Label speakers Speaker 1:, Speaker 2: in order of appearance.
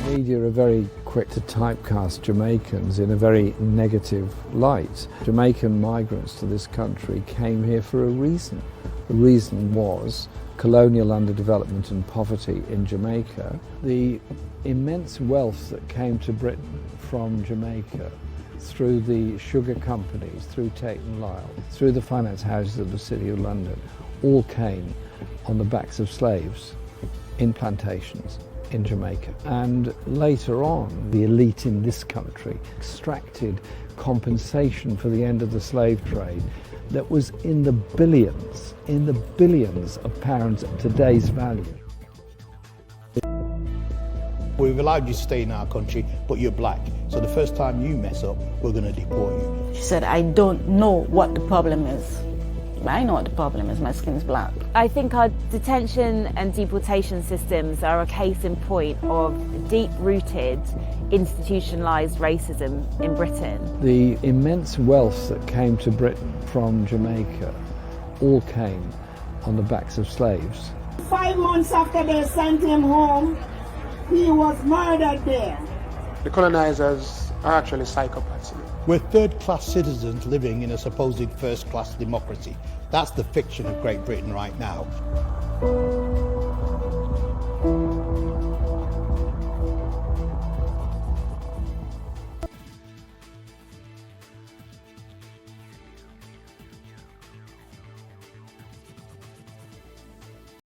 Speaker 1: Media are very quick to typecast Jamaicans in a very negative light. Jamaican migrants to this country came here for a reason. The reason was colonial underdevelopment and poverty in Jamaica. The immense wealth that came to Britain from Jamaica through the sugar companies, through Tate and Lyle, through the finance houses of the City of London, all came on the backs of slaves in plantations in Jamaica. And later on, the elite in this country extracted compensation for the end of the slave trade that was in the billions of pounds at today's value.
Speaker 2: We've allowed you to stay in our country, but you're black. So the first time you mess up, we're going to deport you.
Speaker 3: She said, I don't know what the problem is. I know what the problem is, my skin's black.
Speaker 4: I think our detention and deportation systems are a case in point of deep-rooted, institutionalised racism in Britain.
Speaker 1: The immense wealth that came to Britain from Jamaica all came on the backs of slaves.
Speaker 5: 5 months after they sent him home, he was murdered there.
Speaker 6: The colonizers are actually psychopaths.
Speaker 2: We're third-class citizens living in a supposed first-class democracy. That's the fiction of Great Britain right now.